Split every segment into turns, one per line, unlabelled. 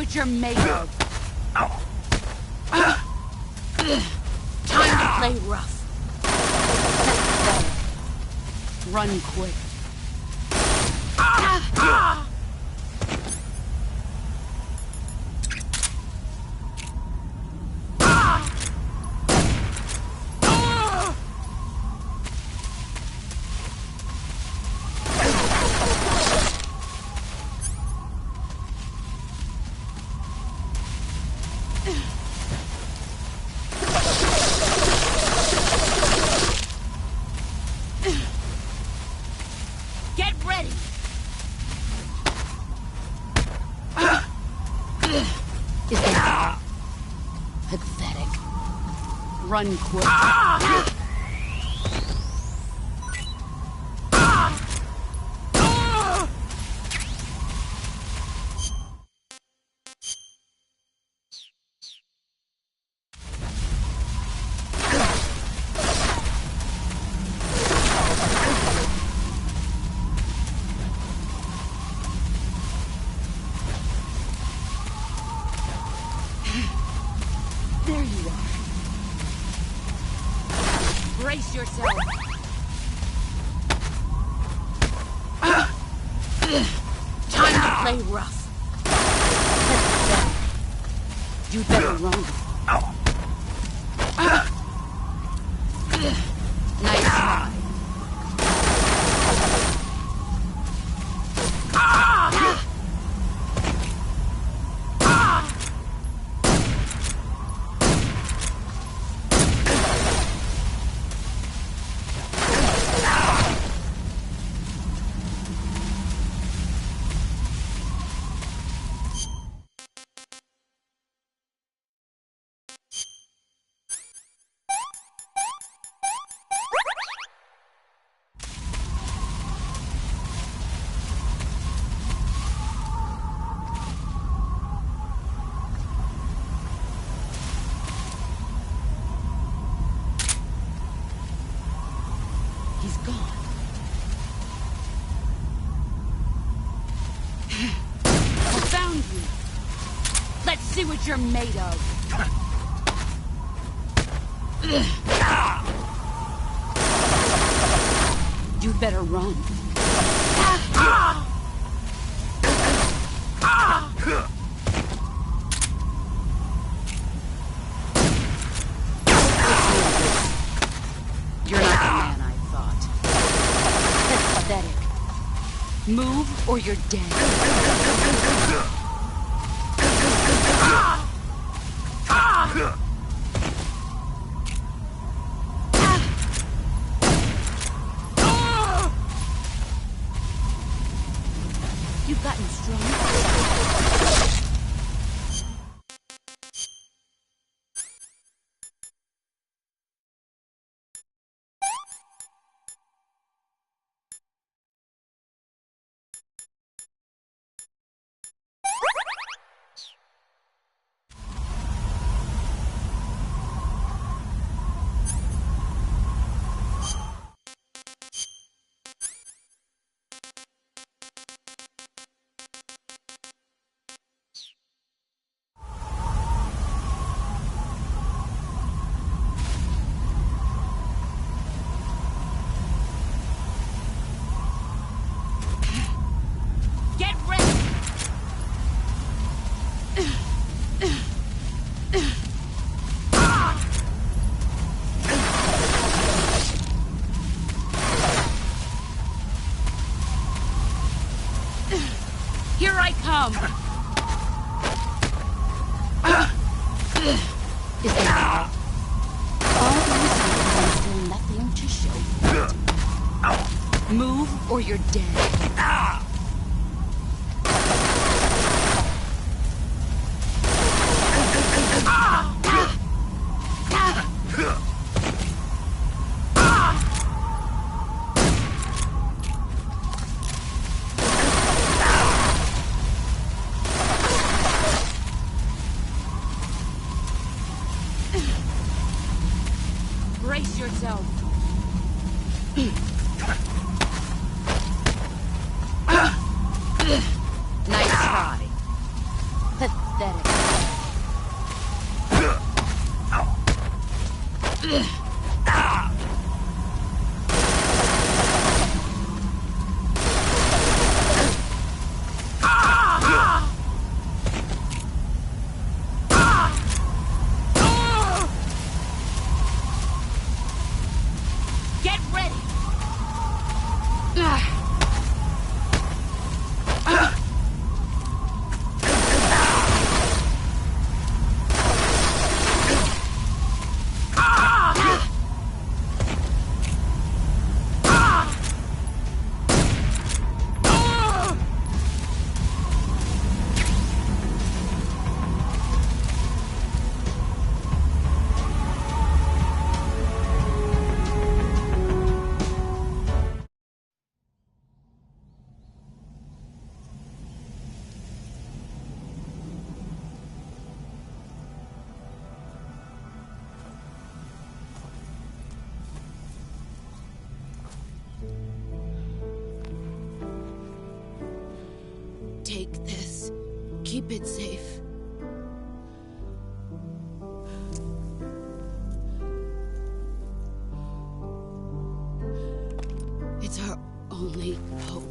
what you're made of. Time to play rough. Run quick.
Get ready!
Is that pathetic? Run quick. There you are. Brace yourself. Time to play rough. You better run. Nice try. He's gone. I found you. Let's see what you're made of. You better run. You're not the man I thought. That's pathetic. Move or you're dead. You've gotten stronger. Here I come! Is that all these and still nothing to show? Move or you're dead. Brace yourself. Nice try. Pathetic. Get ready! Take this. Keep it safe. It's our only hope.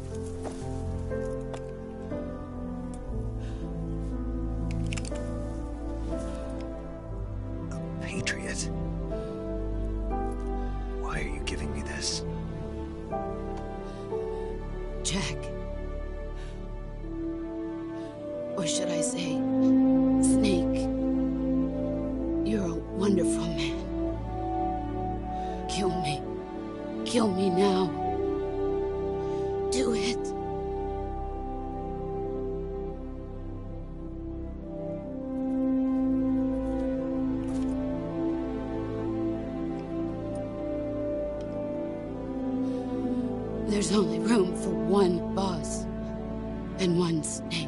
A patriot? Why are you giving me this?
Jack. Or should I say, Snake? You're a wonderful man. Kill me. Kill me now. Do it. There's only room for one boss and one snake.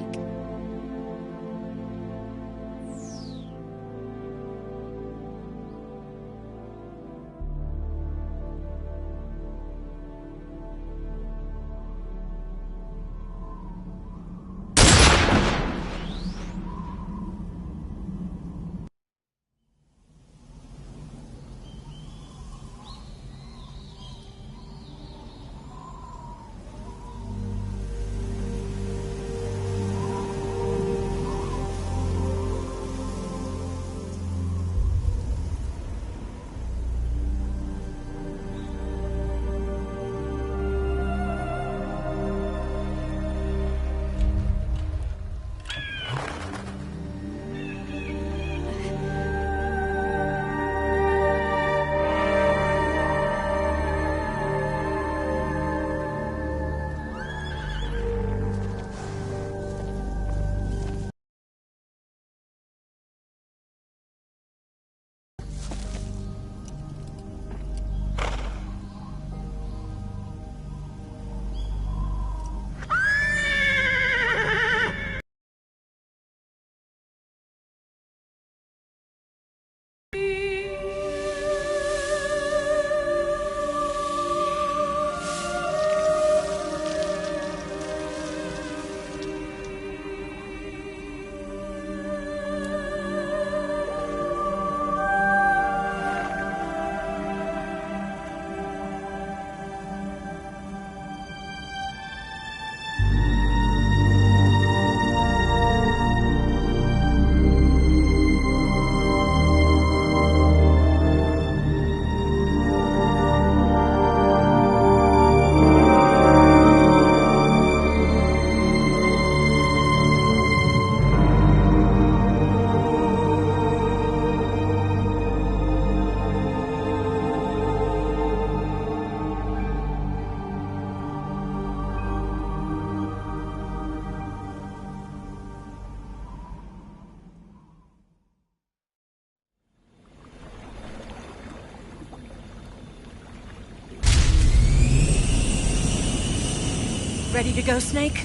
Ready to go, Snake?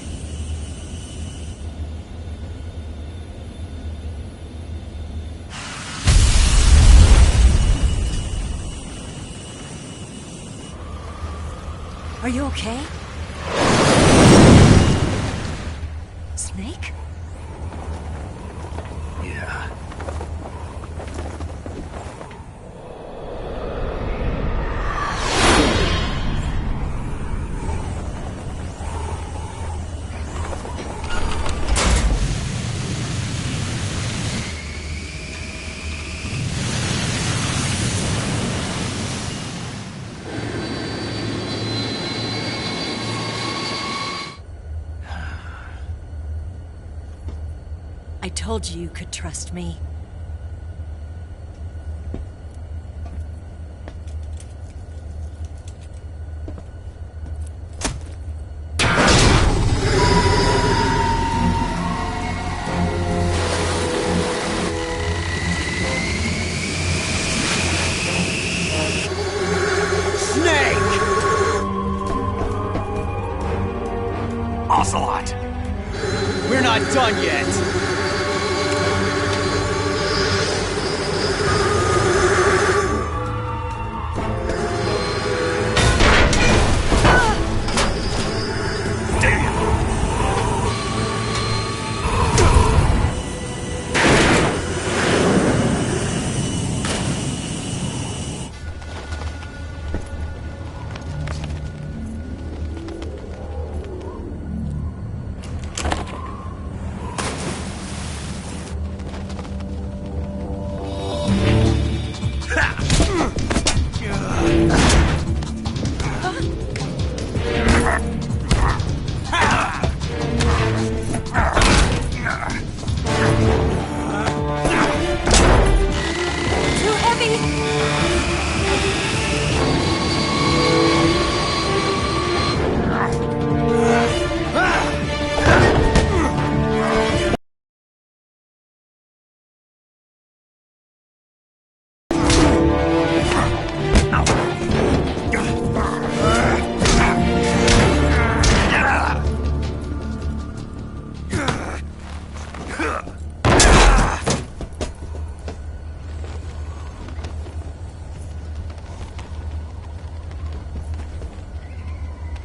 Are you okay? Snake?
Yeah.
told you you could trust me.
Ocelot!
We're not done yet!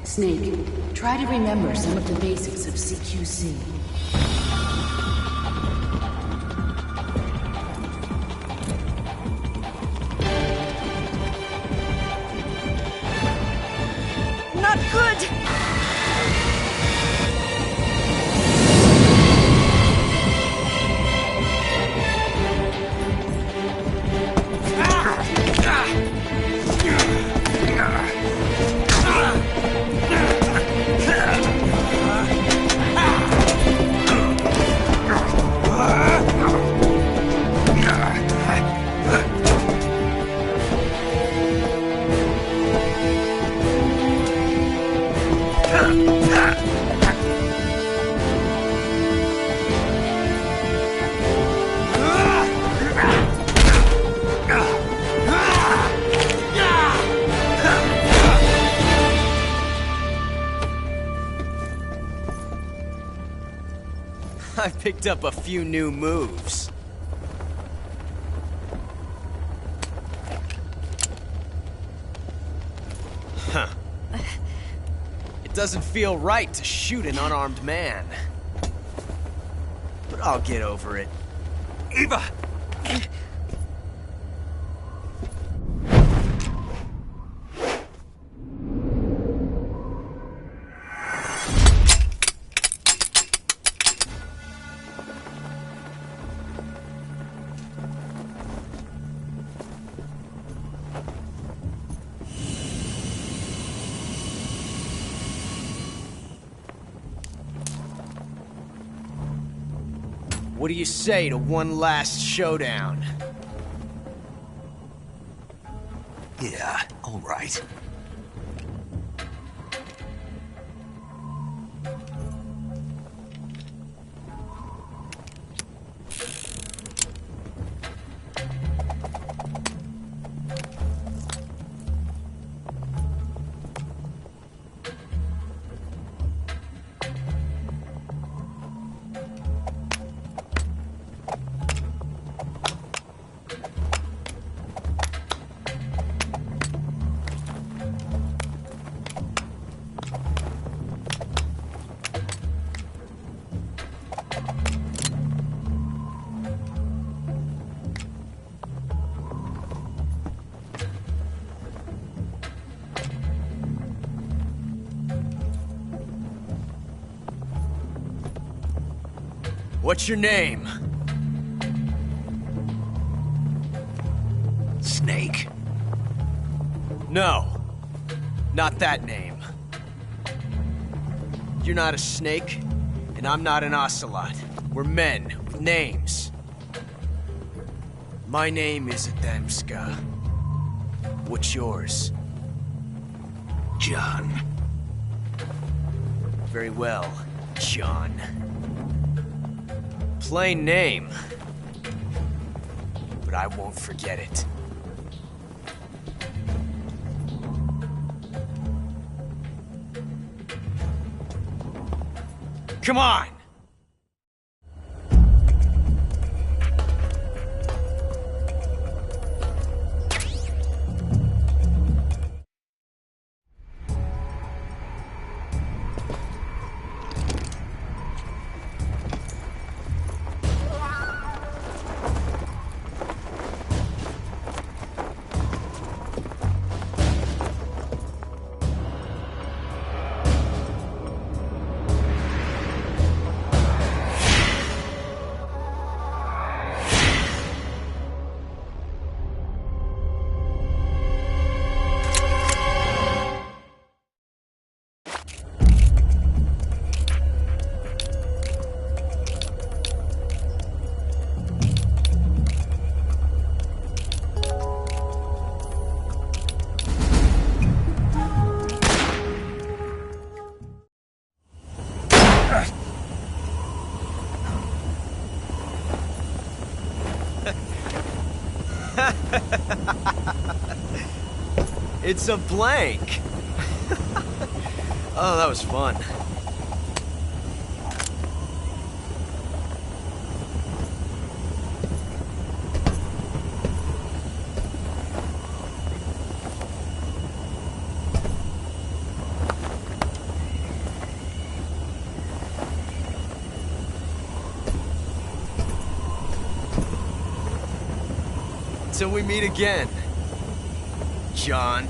Snake, try to remember some of the basics of CQC.
Not good!
I picked up a few new moves. Huh. It doesn't feel right to shoot an unarmed man. But I'll get over it.
Eva!
What do you say to one last showdown?
Yeah, all right.
What's your name?
Snake.
No. Not that name. You're not a snake, and I'm not an ocelot. We're men with Names. My name is Adamska. What's yours?
John.
Very well, John. Plain name. But I won't forget it. Come on! It's a blank! Oh, that was fun. Till we meet again, John.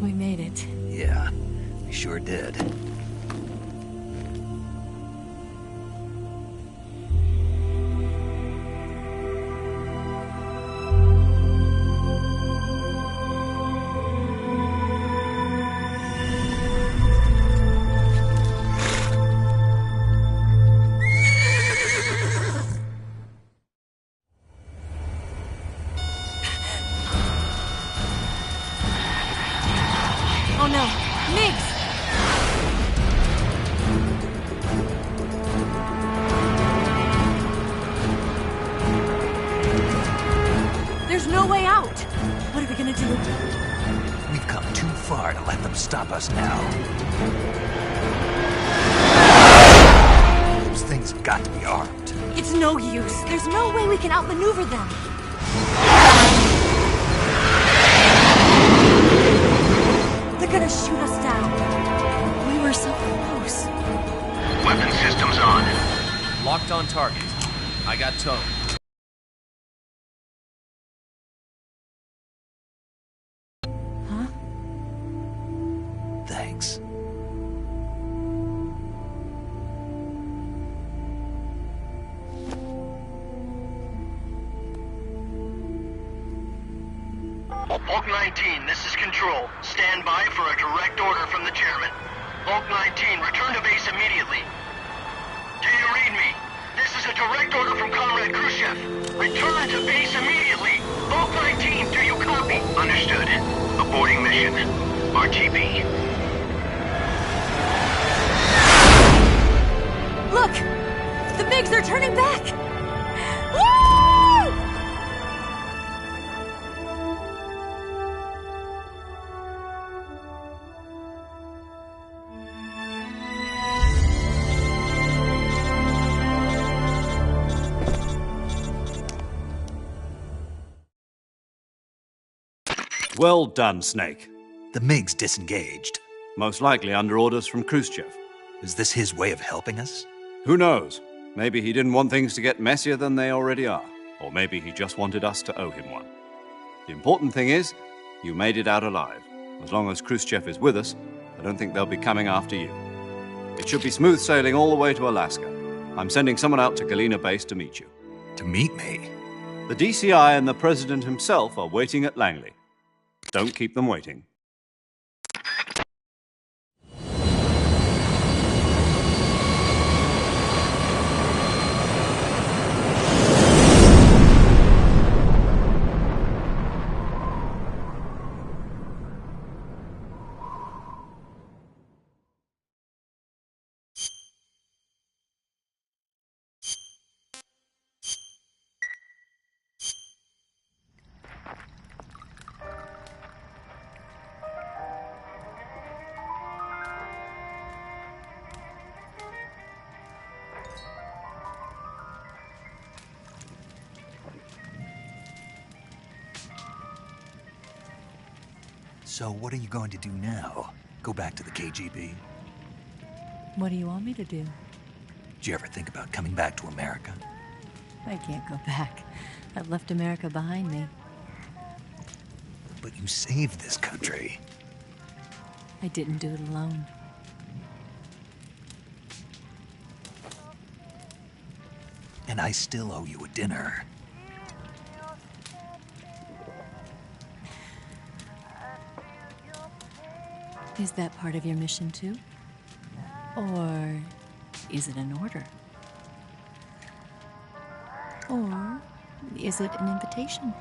We made it.
Yeah, we sure did.
Oh no, Niggs! There's no way out! What are we gonna do?
We've come too far to let them stop us now. Those things have got to be armed.
It's no use. There's no way we can outmaneuver them. They're gonna shoot us down. We were so close.
Weapon systems on.
Locked on target. I got towed.
Huh?
Thanks.
Hulk 19, this is Control. Stand by for a direct order from the chairman. Hulk 19, return to base immediately. Do you read me? This is a direct order from Comrade Khrushchev. Return to base immediately. Hulk 19, do you copy? Understood. Aborting mission. RTB.
Look! The MiGs are turning back! Woo!
Well done, Snake.
The MiG's disengaged.
Most likely under orders from Khrushchev.
Is this his way of helping us?
Who knows? Maybe he didn't want things to get messier than they already are. Or maybe he just wanted us to owe him one. The important thing is, you made it out alive. As long as Khrushchev is with us, I don't think they'll be coming after you. It should be smooth sailing all the way to Alaska. I'm sending someone out to Galena Base to meet you.
To meet me?
The DCI and the President himself are waiting at Langley. Don't keep them waiting.
So what are you going to do now? Go back to the KGB?
What do you want me to do?
Did you ever think about coming back to America?
I can't go back. I've left America behind me.
But you saved this country.
I didn't do it alone.
And I still owe you a dinner.
Is that part of your mission too? Or is it an order? Or is it an invitation?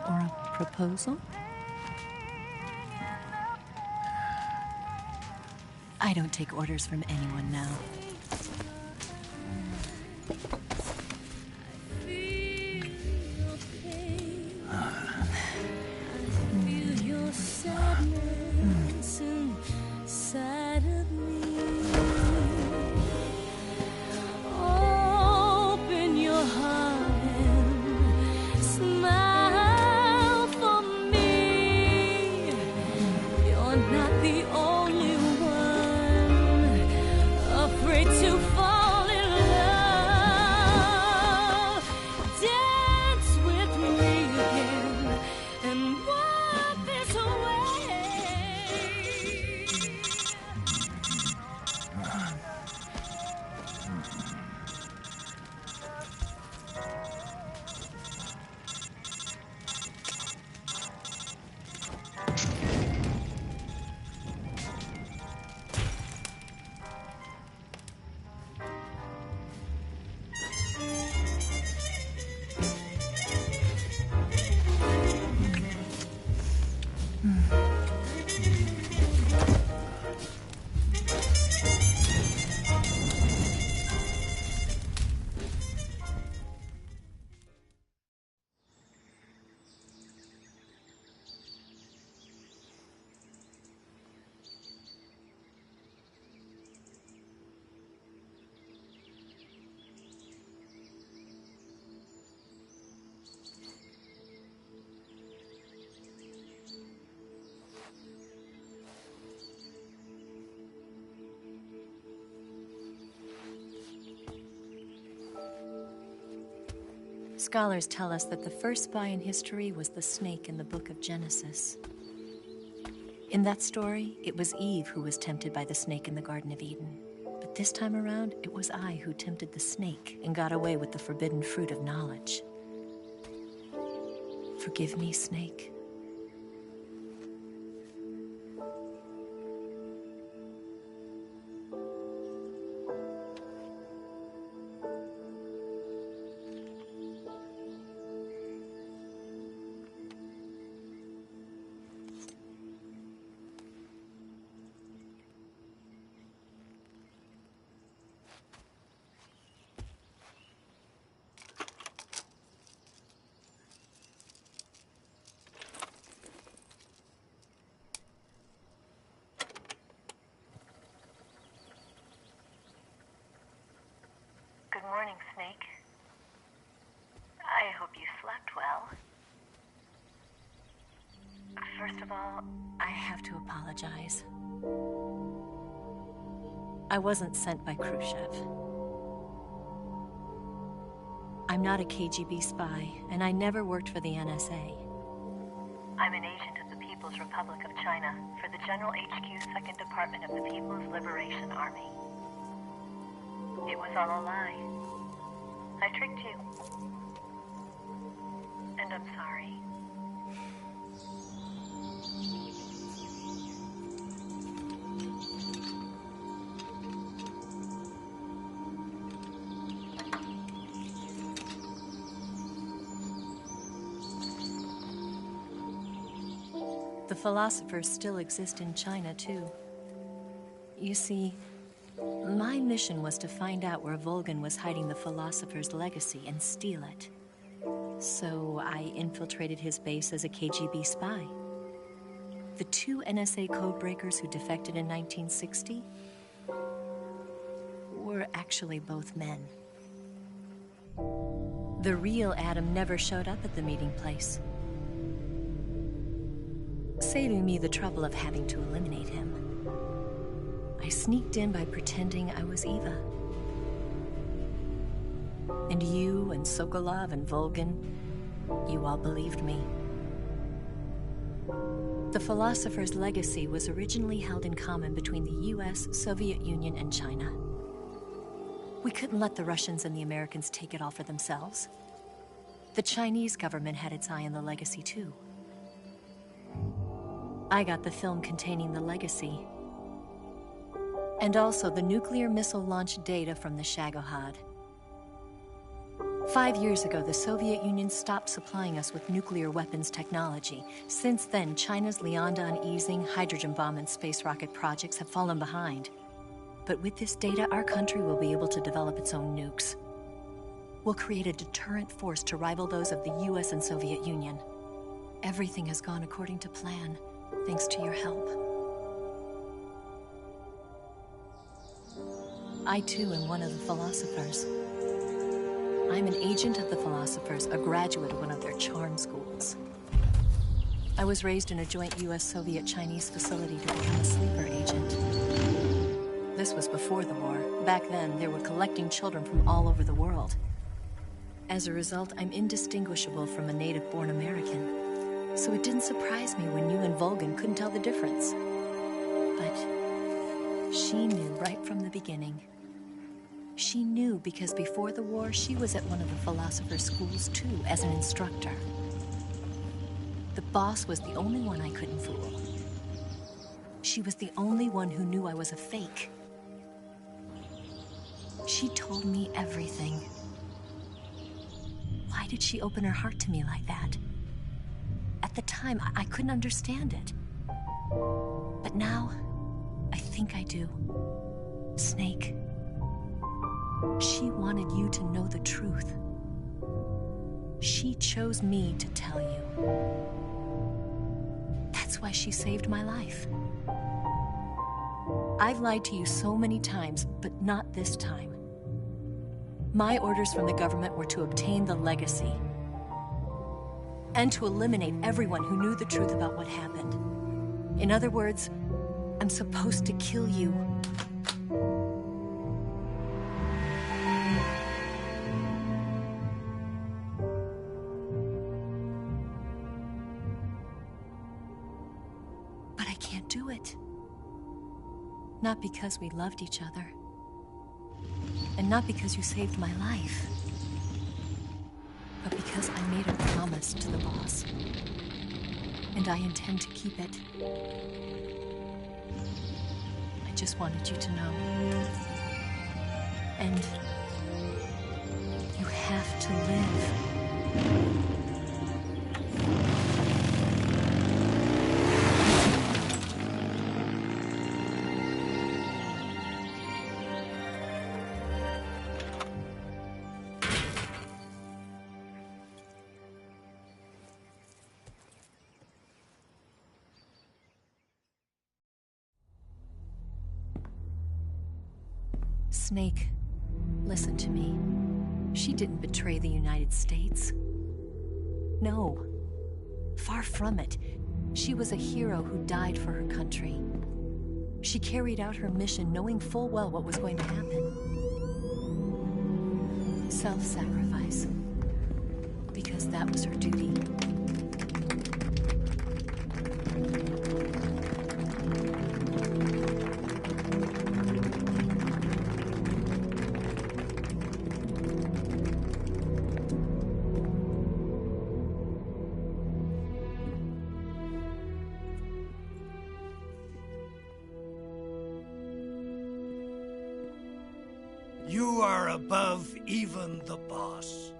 Or a proposal? I don't take orders from anyone now. Scholars tell us that the first spy in history was the snake in the book of Genesis. In that story, it was Eve who was tempted by the snake in the Garden of Eden. But this time around, it was I who tempted the snake and got away with the forbidden fruit of knowledge. Forgive me, snake. of all, I have to apologize. I wasn't sent by Khrushchev. I'm not a KGB spy, and I never worked for the NSA. I'm an agent of the People's Republic of China for the General HQ 2nd Department of the People's Liberation Army. It was all a lie. I tricked you. And I'm sorry. The philosophers still exist in China, too. You see, my mission was to find out where Volgin was hiding the philosopher's legacy and steal it. So I infiltrated his base as a KGB spy. The 2 NSA codebreakers who defected in 1960 were actually both men. The real Adam never showed up at the meeting place, saving me the trouble of having to eliminate him. I sneaked in by pretending I was Eva. And you and Sokolov and Volgin, you all believed me. The philosopher's legacy was originally held in common between the US, Soviet Union, and China. We couldn't let the Russians and the Americans take it all for themselves. The Chinese government had its eye on the legacy, too. I got the film containing the legacy, and also the nuclear missile launch data from the Shagohod. 5 years ago, the Soviet Union stopped supplying us with nuclear weapons technology. Since then, China's Liaodong easing, hydrogen bomb, and space rocket projects have fallen behind. But with this data, our country will be able to develop its own nukes. We'll create a deterrent force to rival those of the US and Soviet Union. Everything has gone according to plan, thanks to your help. I, too, am one of the philosophers. I'm an agent of the philosophers, a graduate of one of their charm schools. I was raised in a joint US-Soviet-Chinese facility to become a sleeper agent. This was before the war. Back then, they were collecting children from all over the world. As a result, I'm indistinguishable from a native-born American. So it didn't surprise me when you and Volgin couldn't tell the difference. But she knew right from the beginning. She knew because before the war, she was at one of the philosopher's schools too, as an instructor. The boss was the only one I couldn't fool. She was the only one who knew I was a fake. She told me everything. Why did she open her heart to me like that? At the time, I couldn't understand it. But now, I think I do. Snake. She wanted you to know the truth. She chose me to tell you. That's why she saved my life. I've lied to you so many times, but not this time. My orders from the government were to obtain the legacy and to eliminate everyone who knew the truth about what happened. In other words, I'm supposed to kill you. But I can't do it. Not because we loved each other. And not because you saved my life. But because I made a promise to the boss. And I intend to keep it. I just wanted you to know. And you have to live. Snake, listen to me. She didn't betray the United States. No, far from it. She was a hero who died for her country. She carried out her mission knowing full well what was going to happen. Self-sacrifice. Because that was her duty.
You are above even the boss.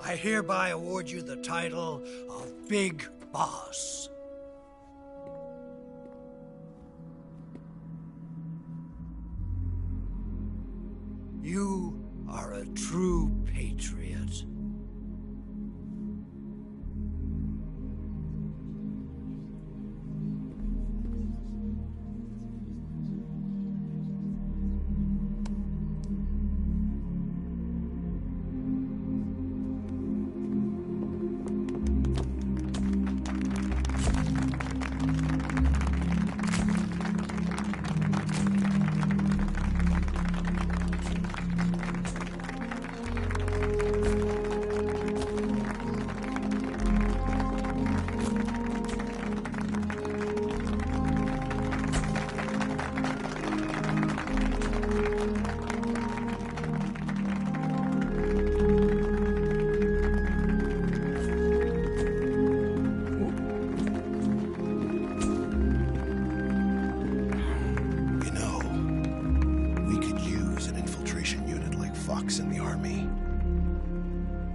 I hereby award you the title of Big Boss. You are a true patriot.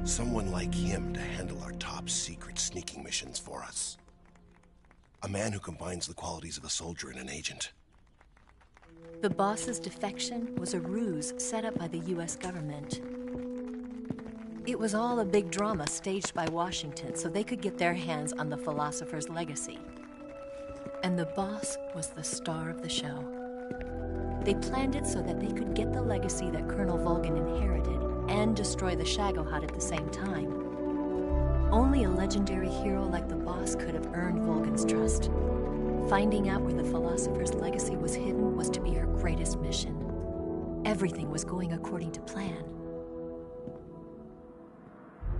Someone like him to handle our top secret sneaking missions for us. A man who combines the qualities of a soldier and an agent.
The boss's defection was a ruse set up by the US government. It was all a big drama staged by Washington so they could get their hands on the philosopher's legacy. And the boss was the star of the show. They planned it so that they could get the legacy that Colonel Volgin inherited and destroy the Shagohod at the same time. Only a legendary hero like the boss could have earned Volgin's trust. Finding out where the philosopher's legacy was hidden was to be her greatest mission. Everything was going according to plan.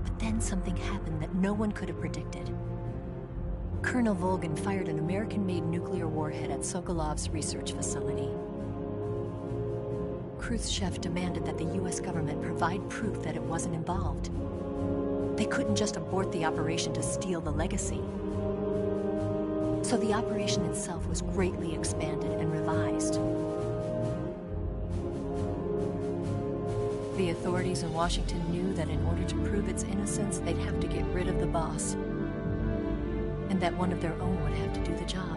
But then something happened that no one could have predicted. Colonel Volgin fired an American-made nuclear warhead at Sokolov's research facility. Khrushchev demanded that the US government provide proof that it wasn't involved. They couldn't just abort the operation to steal the legacy. So the operation itself was greatly expanded and revised. The authorities in Washington knew that in order to prove its innocence, they'd have to get rid of the boss, and that one of their own would have to do the job.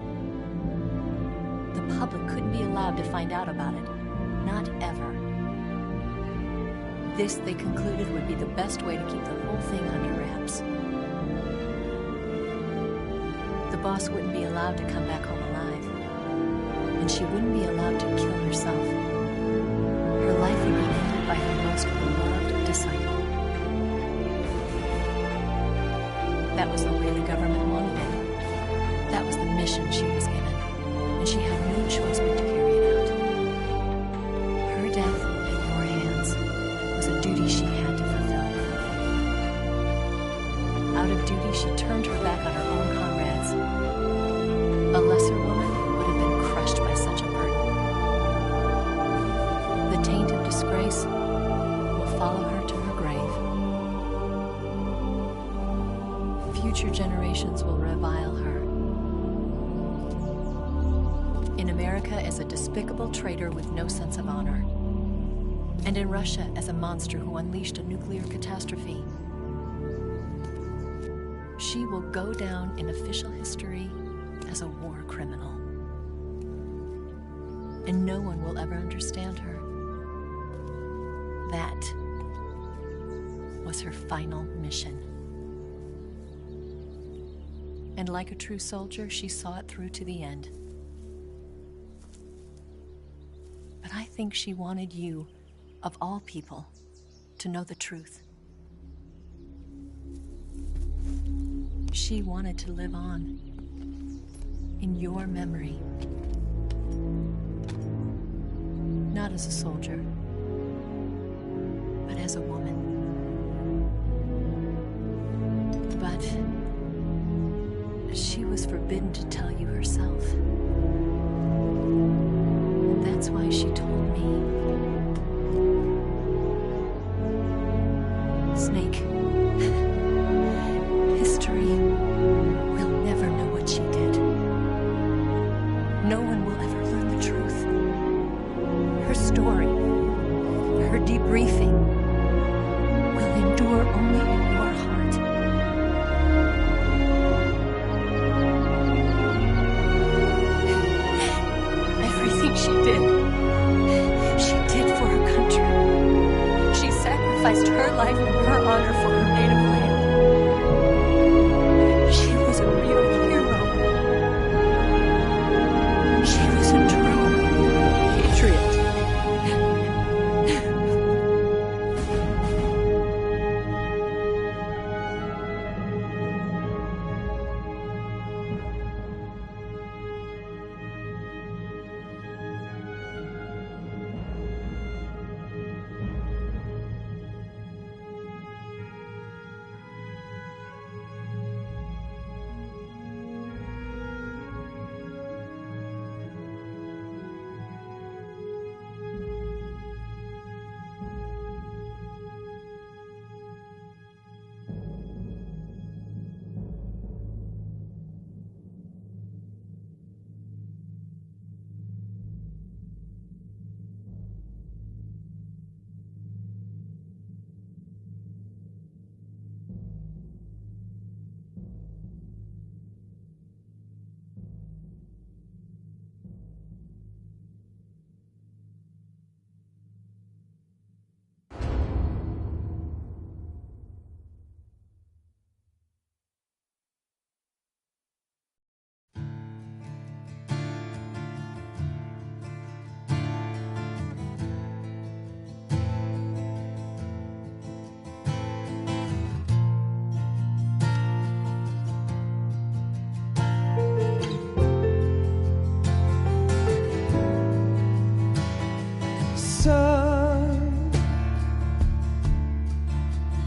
The public couldn't be allowed to find out about it. Not ever. This, they concluded, would be the best way to keep the whole thing under wraps. The boss wouldn't be allowed to come back home alive, and she wouldn't be allowed to kill herself. Her life would be ended by her most beloved disciple. That was the way the government wanted it. That was the mission she was given, and she had no choice but to carry it out. Her death at your hands was a duty she had to fulfill. Out of duty, she turned her back on her own comrades. A lesser woman would have been crushed by such a burden. The taint of disgrace will follow her to her grave. Future generations will revile her. In America as a despicable traitor with no sense of honor. And in Russia as a monster who unleashed a nuclear catastrophe. She will go down in official history as a war criminal. And no one will ever understand her. That was her final mission. And like a true soldier, she saw it through to the end. But I think she wanted you, of all people, to know the truth. She wanted to live on. in your memory. Not as a soldier, but as a woman. But she was forbidden to tell you herself. And that's why she told me. Snake, history will never know what she did. No one will ever learn the truth. Her story, her debriefing, will endure only in your heart. Everything she did for her country. She sacrificed her life and her honor for her native land. She was a real hero. She was a true patriot.
Son,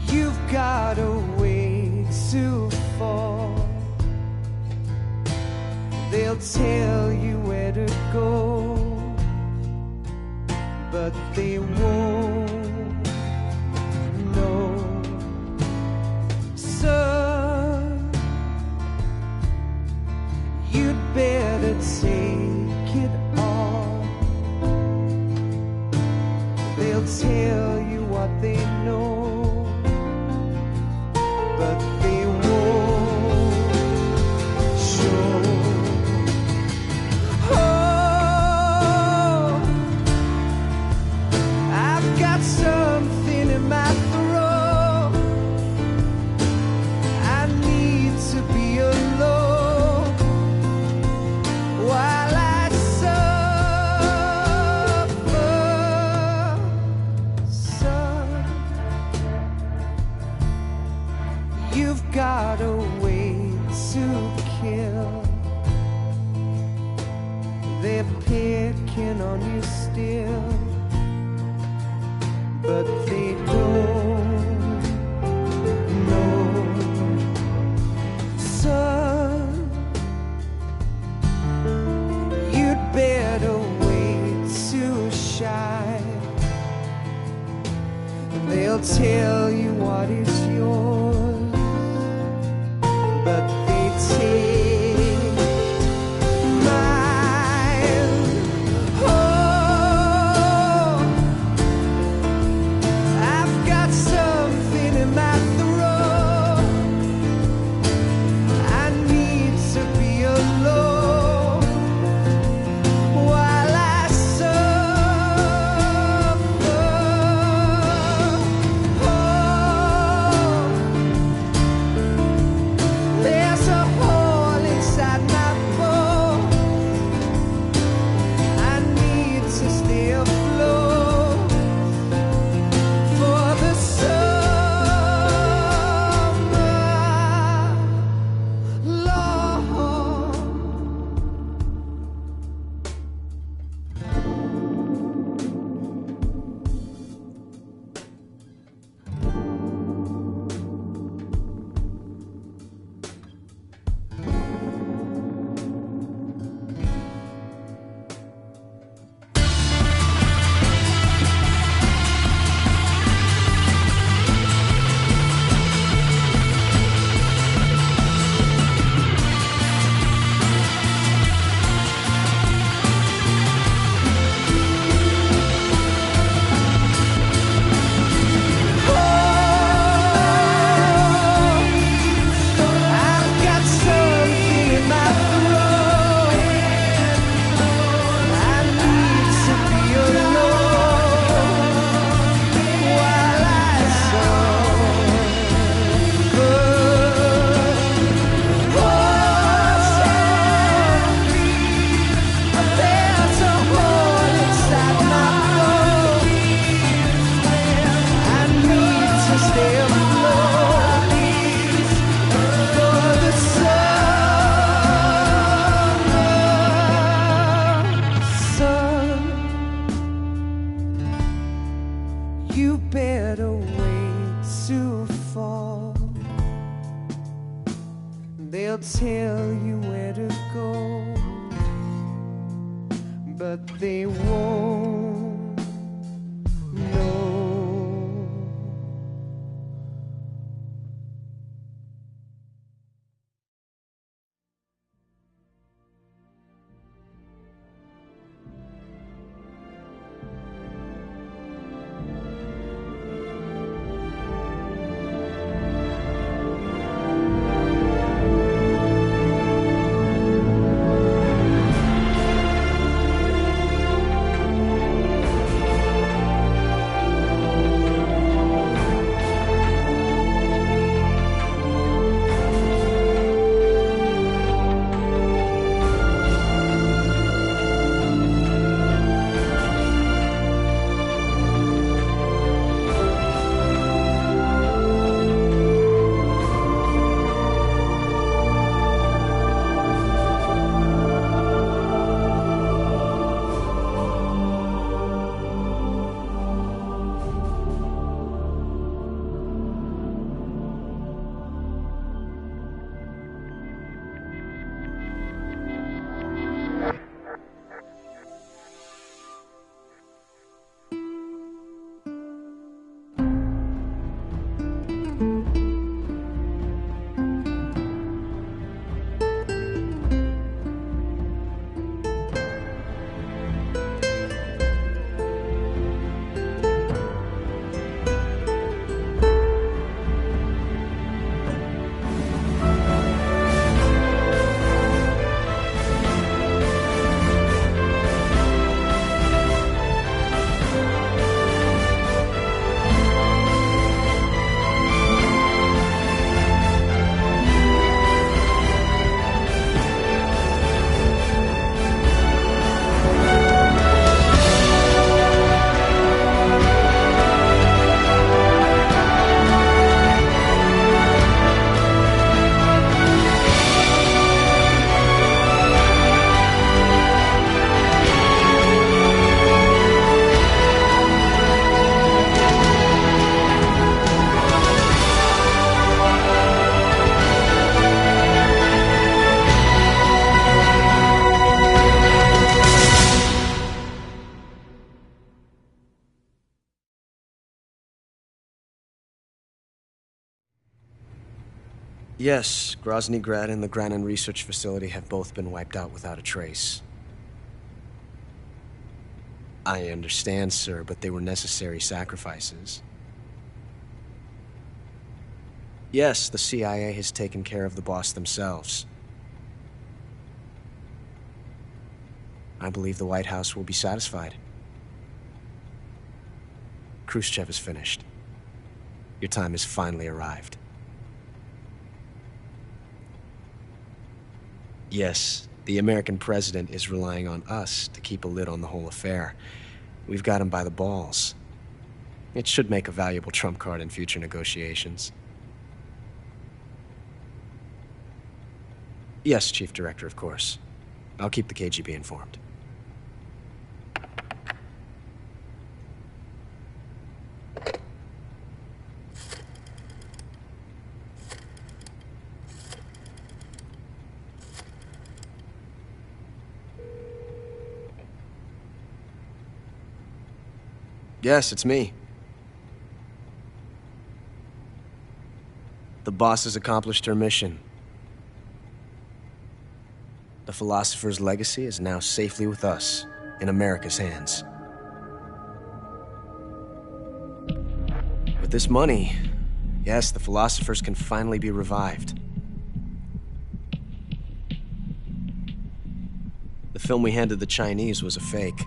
you've got a way to fall. They'll tell you where to go, but they won't know. Son, you'd better take it all. They'll tell you what they know, but they won't show. Oh, I've got something in my throat. I need to be alone while I suffer. Son, you've got a way to kill. They're picking on you still, but they don't know. Son, you'd better wait to shine. They'll tell you what is yours, but they take mine. Oh, I've got something in my throat. I need to be alone while I suffer. Oh, but they won't know.
Yes, Grozny Grad and the Granin Research Facility have both been wiped out without a trace. I understand, sir, but they were necessary sacrifices. Yes, the CIA has taken care of the boss themselves. I believe the White House will be satisfied. Khrushchev is finished. Your time has finally arrived. Yes, the American president is relying on us to keep a lid on the whole affair. We've got him by the balls. It should make a valuable trump card in future negotiations. Yes, Chief Director, of course. I'll keep the KGB informed. Yes, it's me. The boss has accomplished her mission. The philosopher's legacy is now safely with us, in America's hands. With this money, yes, the philosophers can finally be revived. The film we handed the Chinese was a fake.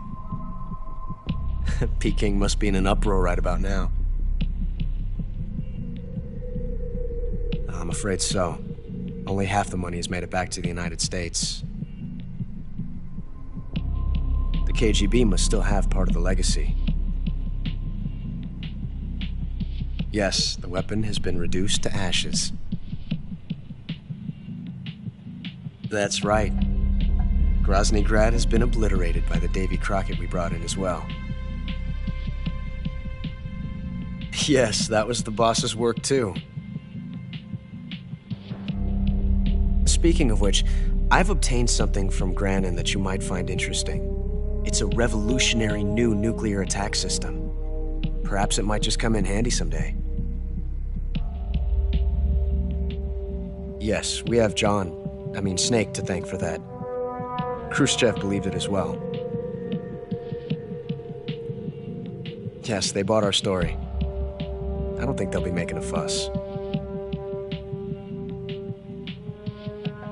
Peking must be in an uproar right about now. I'm afraid so. Only half the money has made it back to the United States. The KGB must still have part of the legacy. Yes, the weapon has been reduced to ashes. That's right. Grozny Grad has been obliterated by the Davy Crockett we brought in as well. Yes, that was the boss's work too. Speaking of which, I've obtained something from Granin that you might find interesting. It's a revolutionary new nuclear attack system. Perhaps it might just come in handy someday. Yes, we have Snake to thank for that. Khrushchev believed it as well. Yes, they bought our story. I don't think they'll be making a fuss.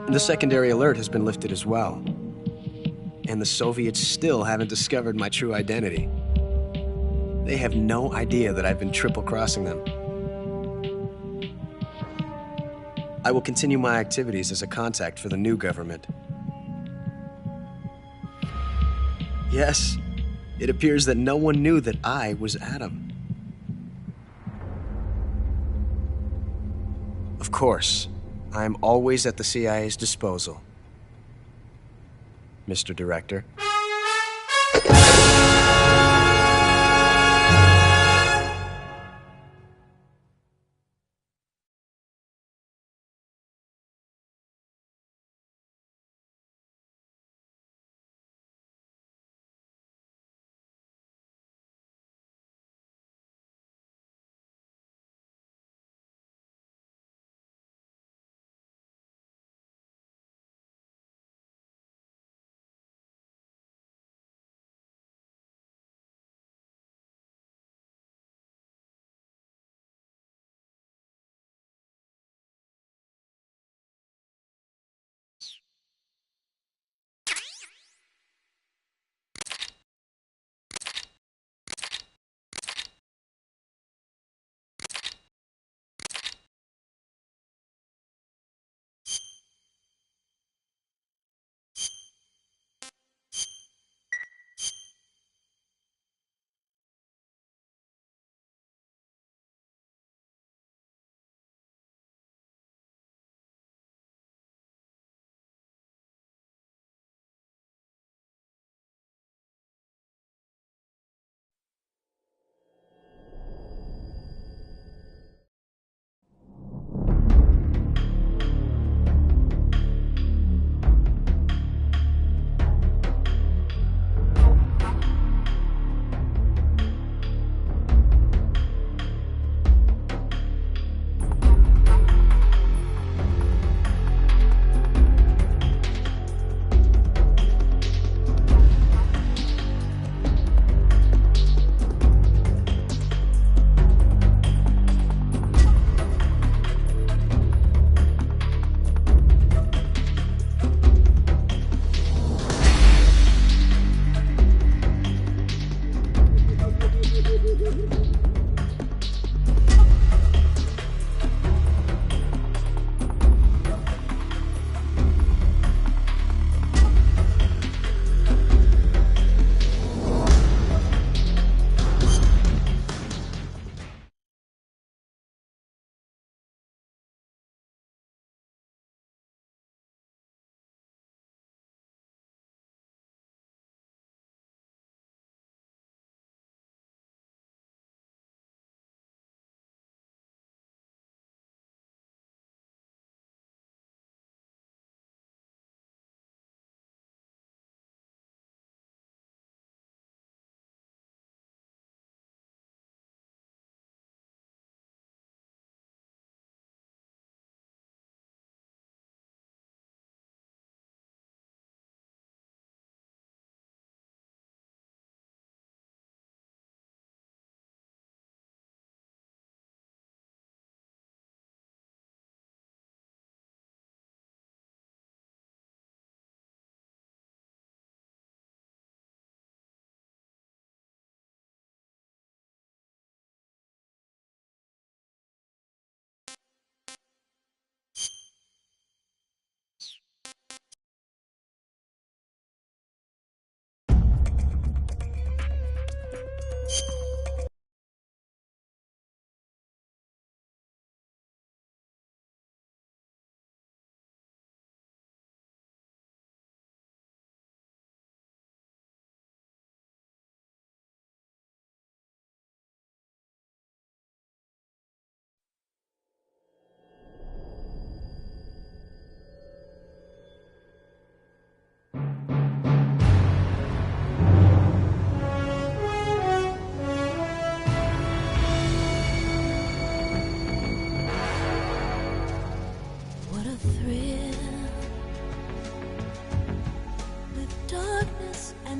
The secondary alert has been lifted as well. And the Soviets still haven't discovered my true identity. They have no idea that I've been triple-crossing them. I will continue my activities as a contact for the new government. Yes, it appears that no one knew that I was Adam. Of course, I am always at the CIA's disposal, Mr. Director.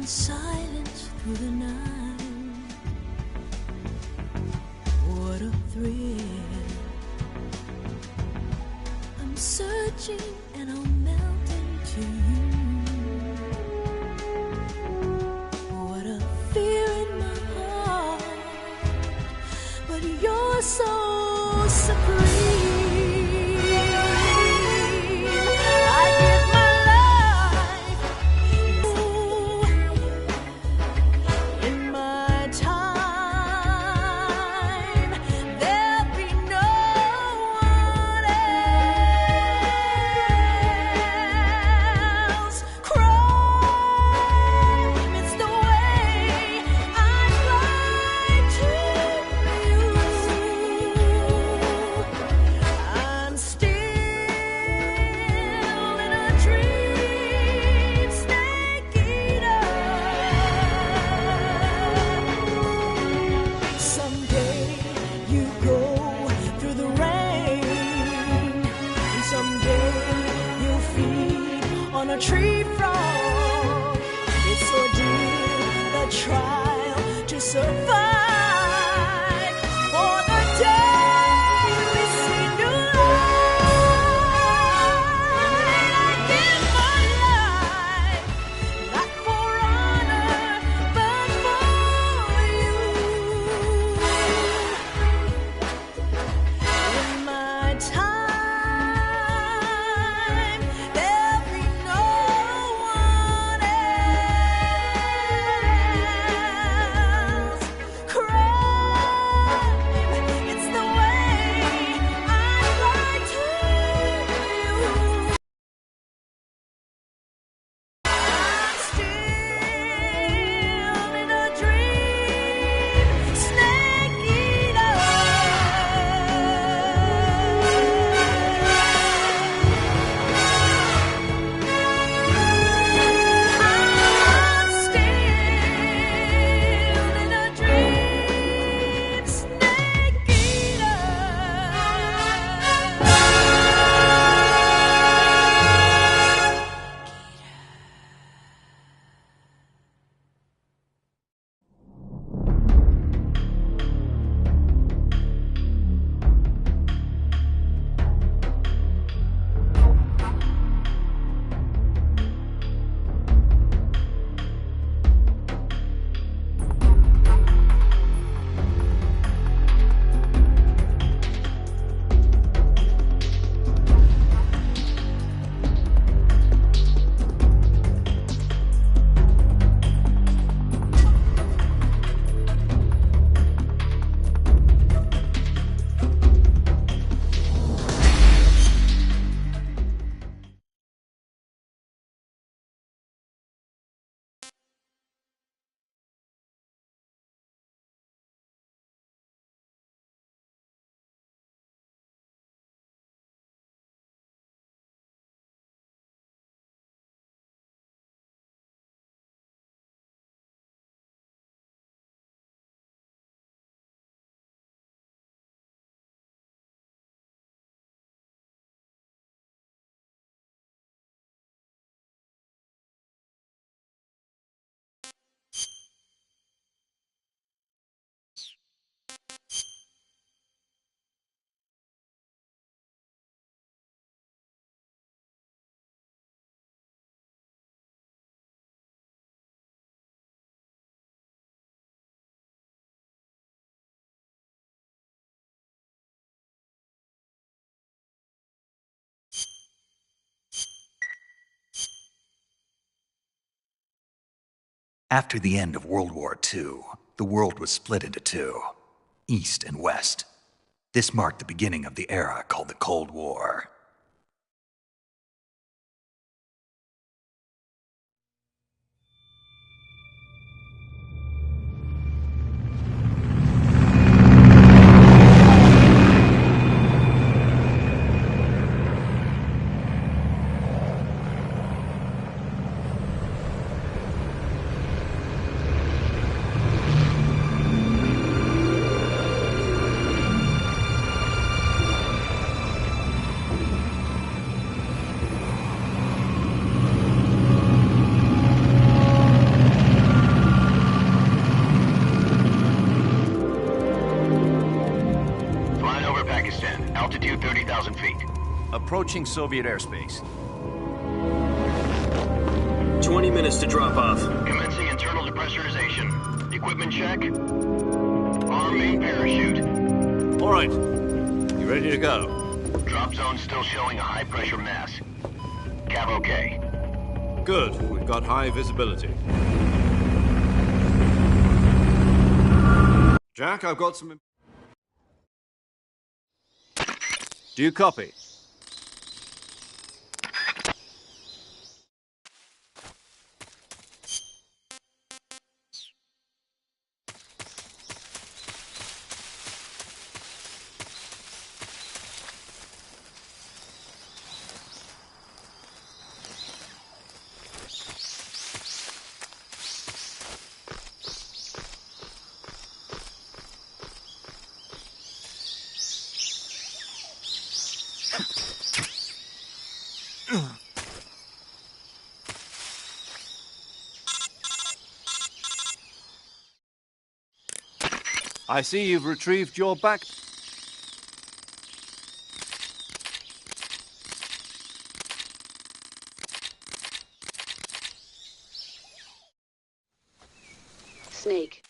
in silence through the night. What a thrill. I'm searching and I'll melt into you. What a fear in my heart, but you're so supreme. A tree frog, it's ordeal, the trial to survive. For the day we see new life, I give my life, not for honor, but for you. In my time,
After the end of World War II, the world was split into two, East and West. This marked the beginning of the era called the Cold War.
Approaching Soviet airspace.
20 minutes to drop off.
Commencing internal depressurization. Equipment check. Arm main parachute.
All right. You ready to go?
Drop zone still showing a high pressure mass. Cav okay.
Good. We've got high visibility. Jack, I've got some... Do you copy? I see you've retrieved your back...
Snake.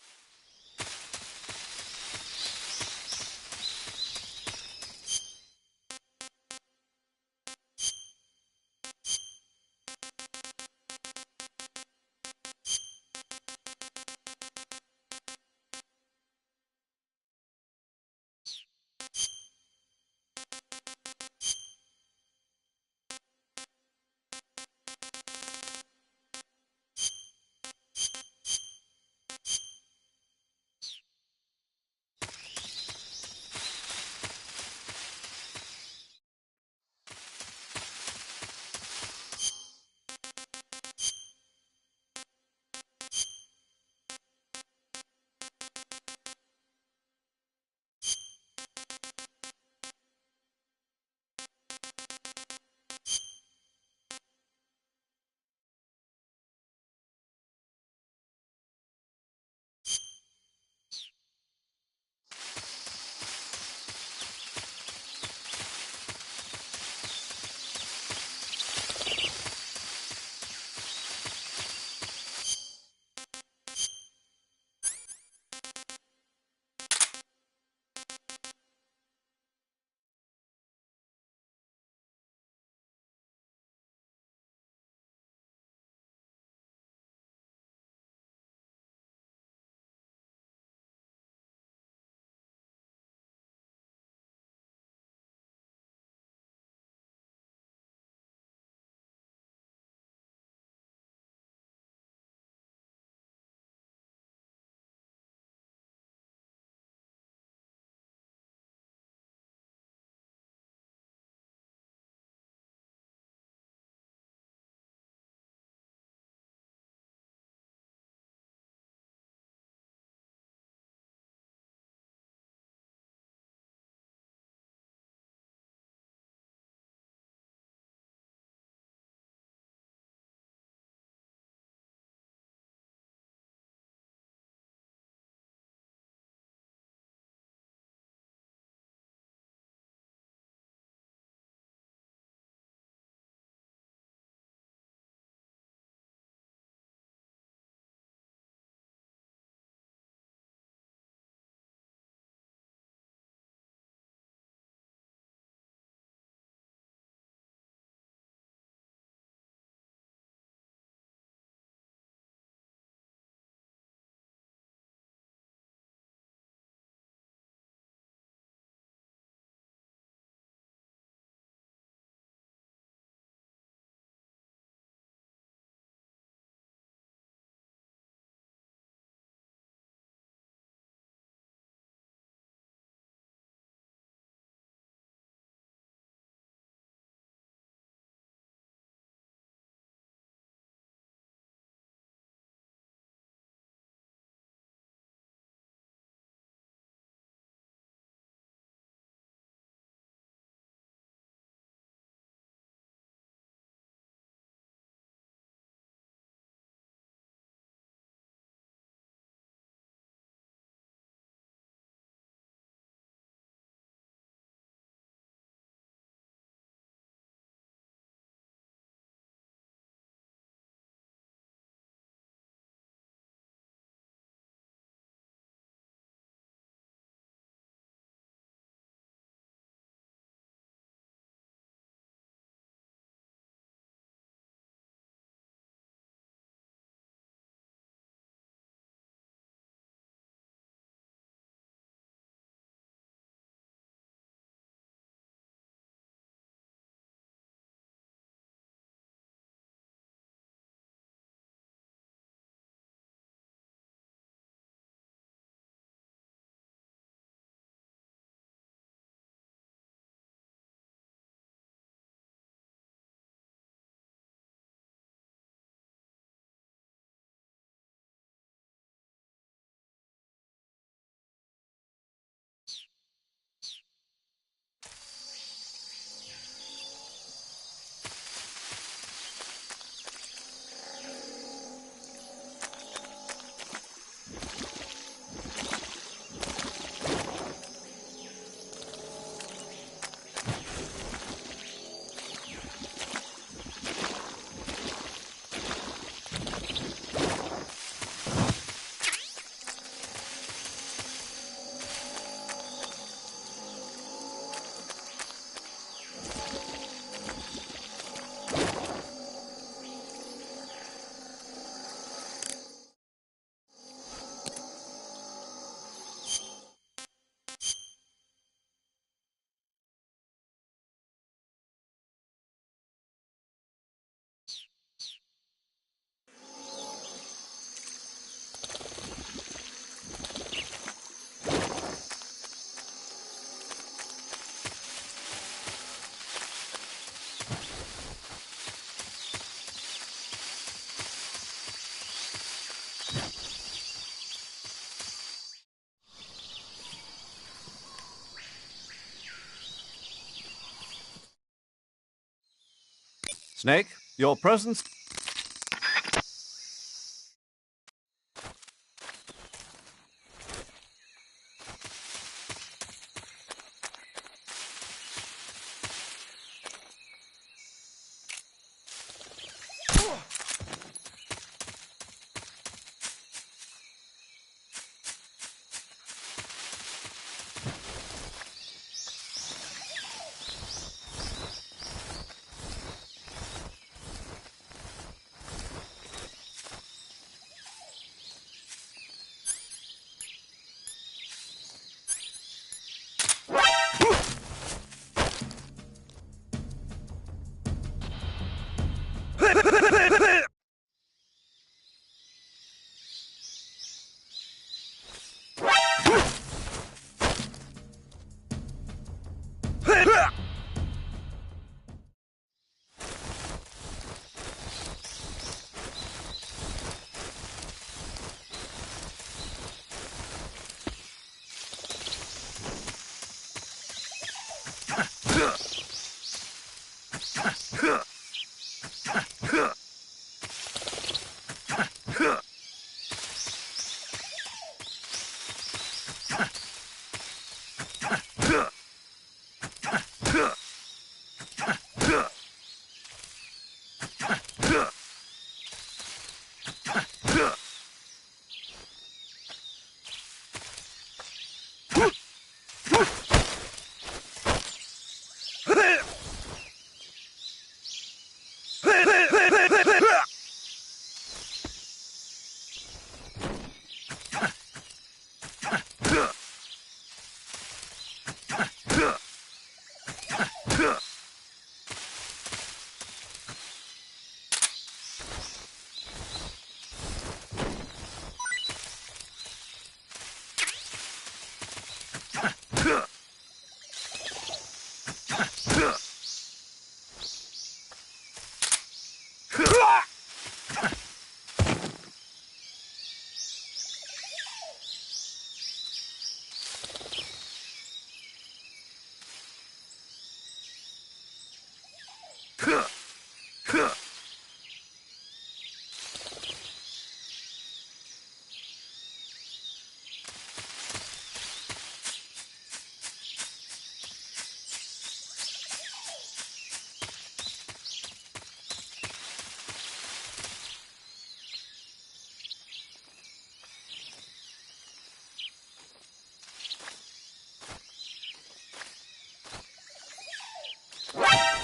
Snake, your presence...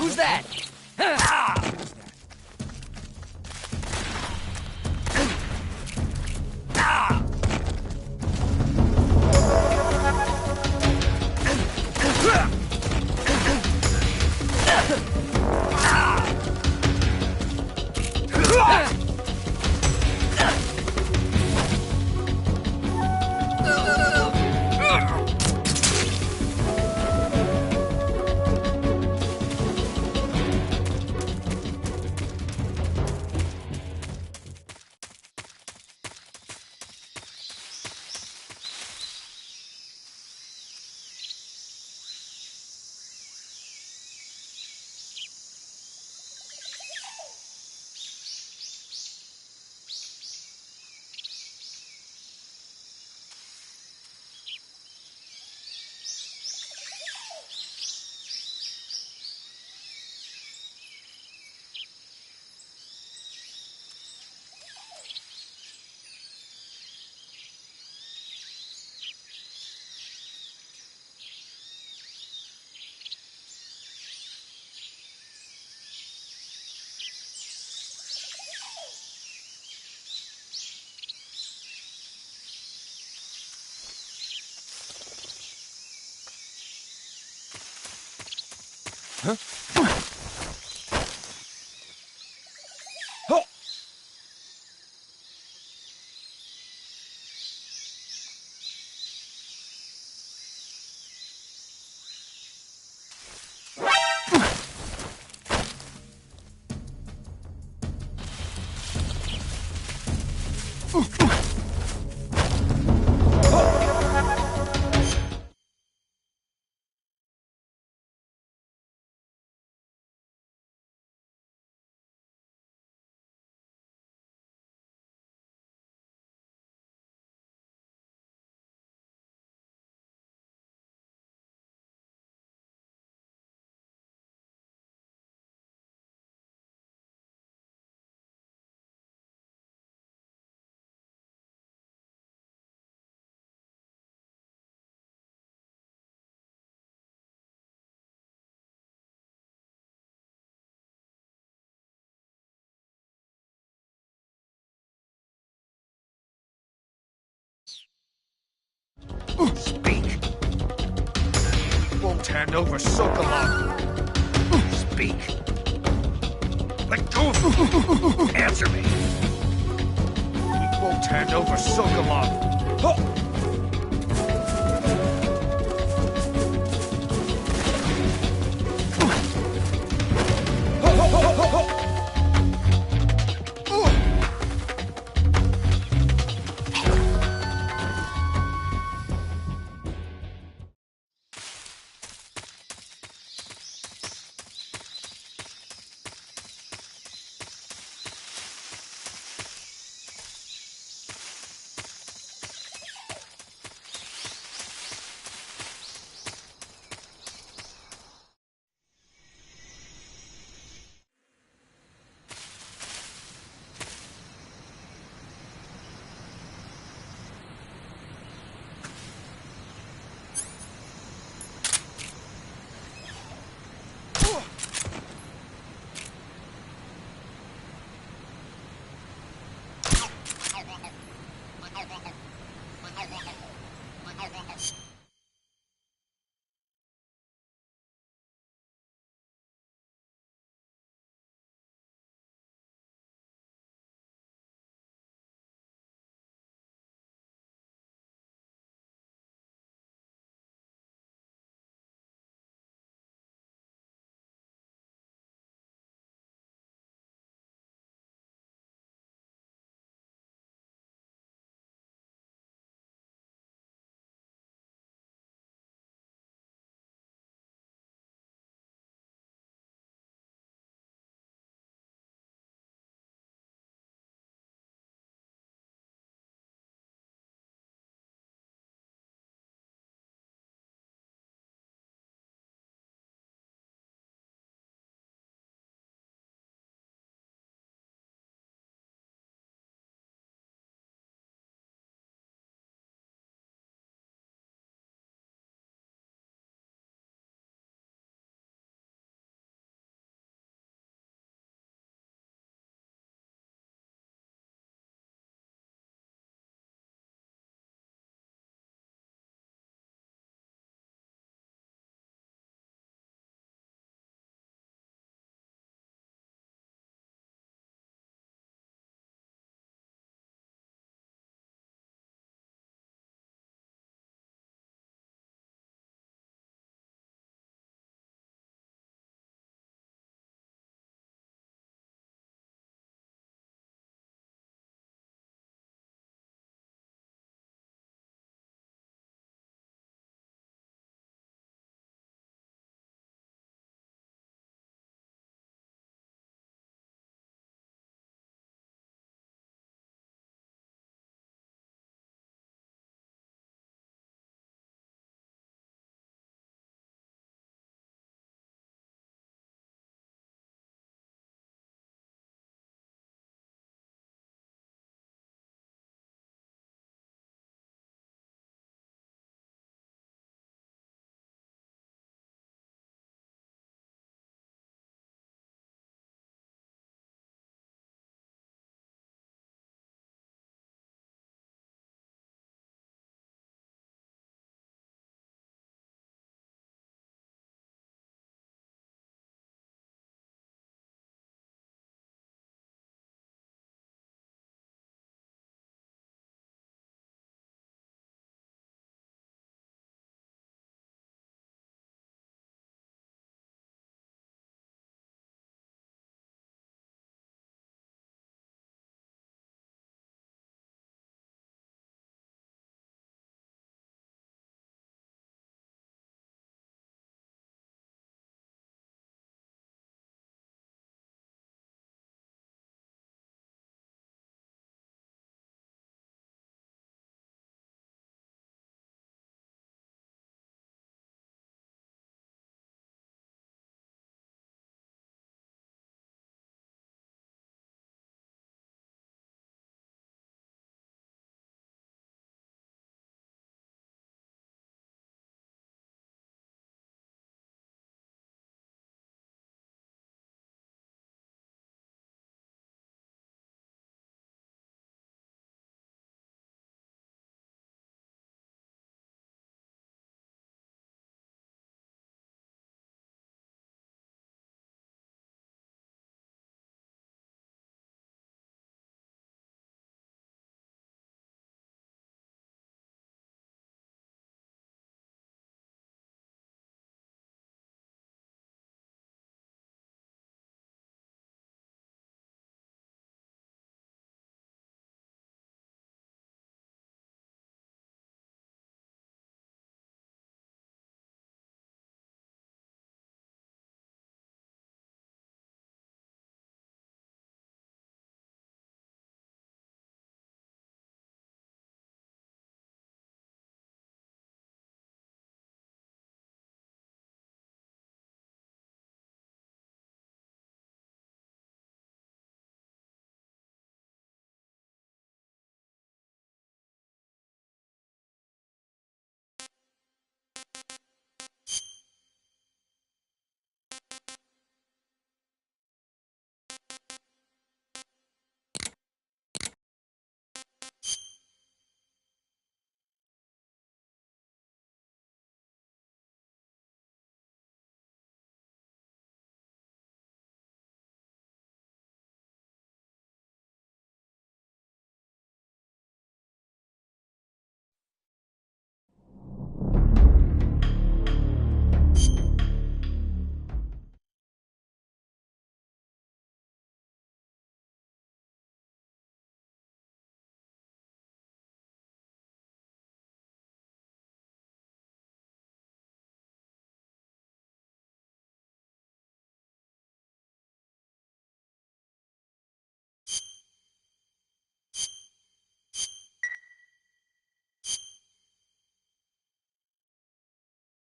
Who's that? Huh?
Speak. Won't hand over Sokolov. Speak. Let go of me. Answer me. He won't hand over Sokolov. Oh.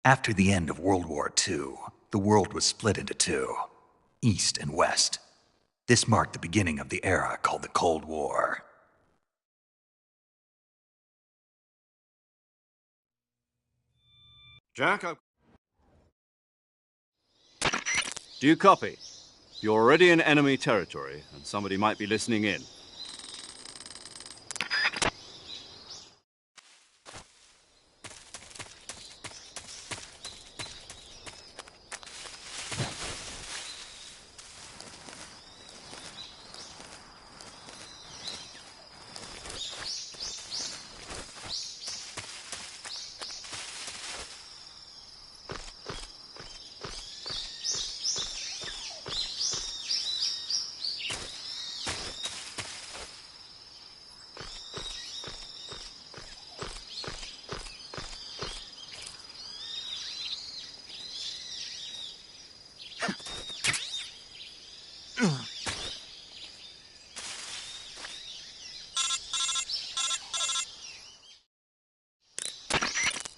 After the end of World War II, the world was split into two, East and West. This marked the beginning of the era called the Cold War.
Jack, do you copy? You're already in enemy territory, and somebody might be listening in.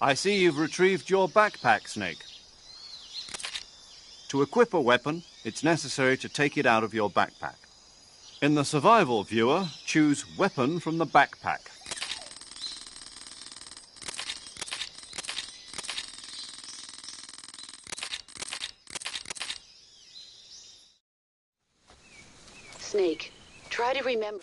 I see you've retrieved your backpack, Snake. To equip a weapon, it's necessary to take it out of your backpack. In the survival viewer, choose Weapon from the backpack.
Snake, try to remember.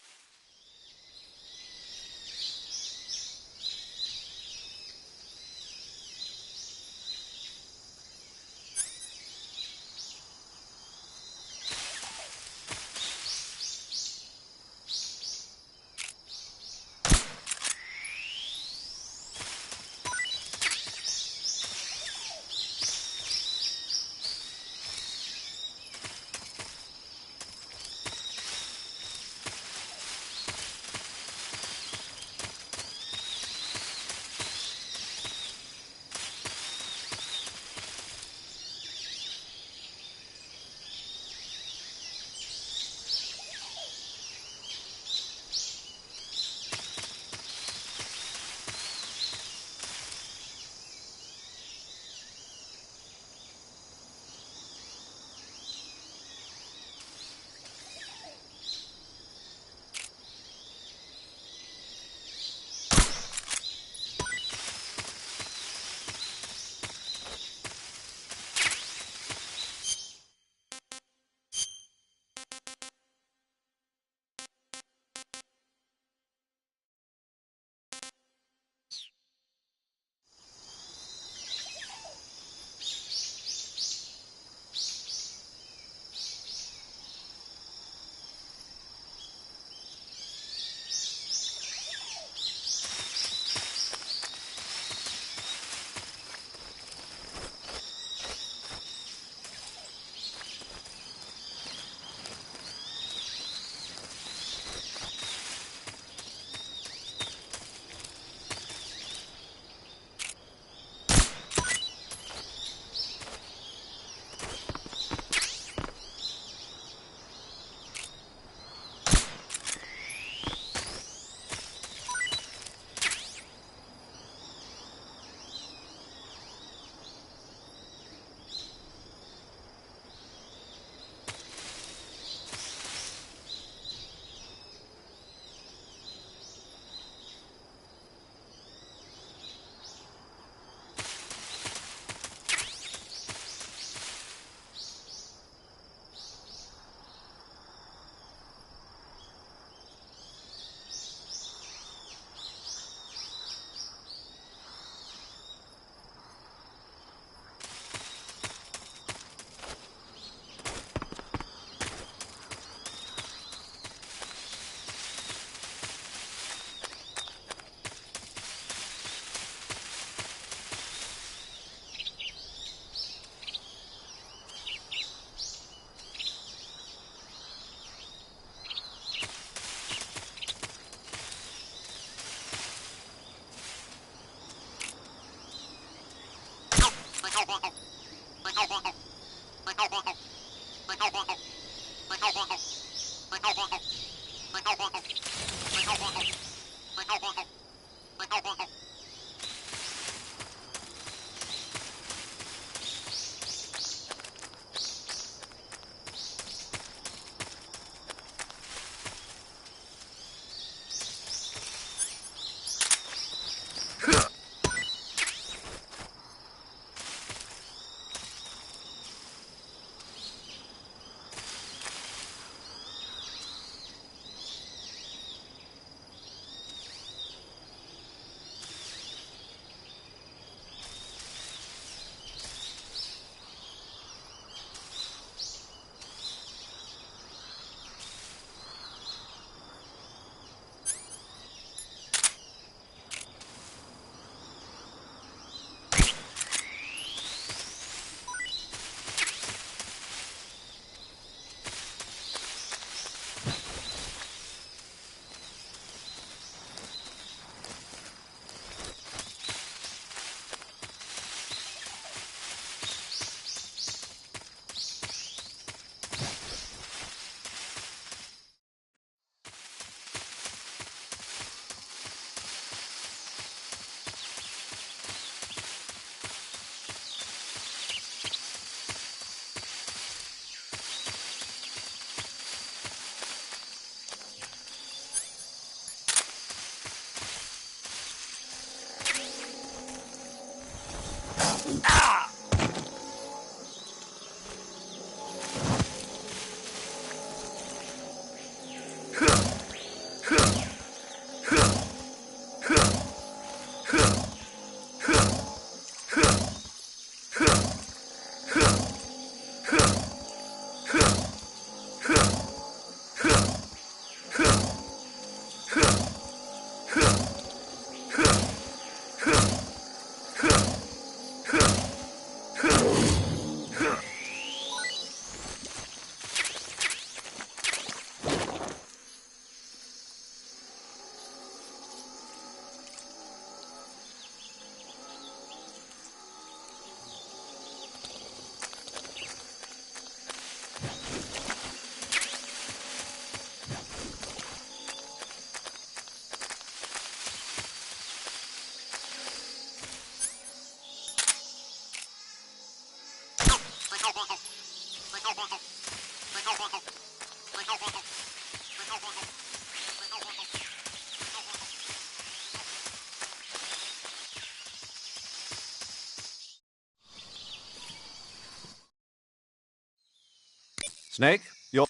Snake, you're...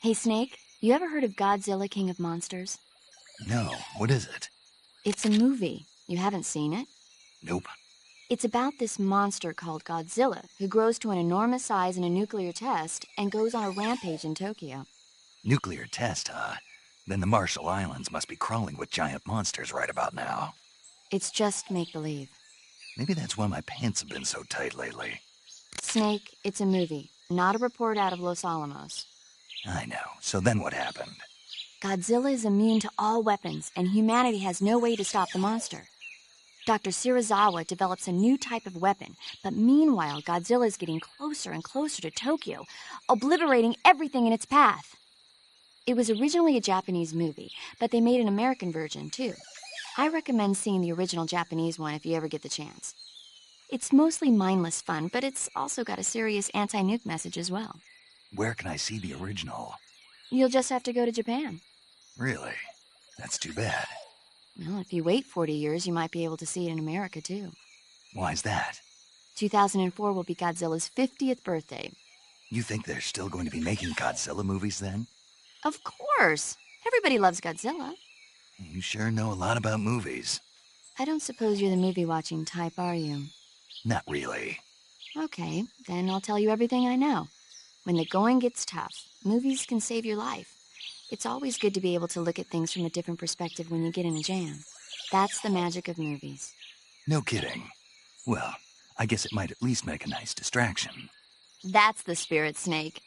Hey, Snake, you ever heard of Godzilla, King of Monsters?
No, what is it?
It's a movie. You haven't seen it?
Nope.
It's about this monster called Godzilla, who grows to an enormous size in a nuclear test and goes on a rampage in Tokyo.
Nuclear test, huh? Then the Marshall Islands must be crawling with giant monsters right about now.
It's just make-believe.
Maybe that's why my pants have been so tight lately.
Snake, it's a movie, not a report out of Los Alamos.
I know. So then what happened?
Godzilla is immune to all weapons, and humanity has no way to stop the monster. Dr. Shirazawa develops a new type of weapon, but meanwhile, Godzilla is getting closer and closer to Tokyo, obliterating everything in its path. It was originally a Japanese movie, but they made an American version, too. I recommend seeing the original Japanese one if you ever get the chance. It's mostly mindless fun, but it's also got a serious anti-nuke message as well.
Where can I see the original?
You'll just have to go to Japan.
Really? That's too bad.
Well, if you wait 40 years, you might be able to see it in America, too.
Why's that?
2004 will be Godzilla's 50th birthday.
You think they're still going to be making Godzilla movies then?
Of course! Everybody loves Godzilla.
You sure know a lot about movies.
I don't suppose you're the movie-watching type, are you?
Not really.
Okay, then I'll tell you everything I know. When the going gets tough, movies can save your life. It's always good to be able to look at things from a different perspective when you get in a jam. That's the magic of movies.
No kidding. Well, I guess it might at least make a nice distraction.
That's the spirit, Snake.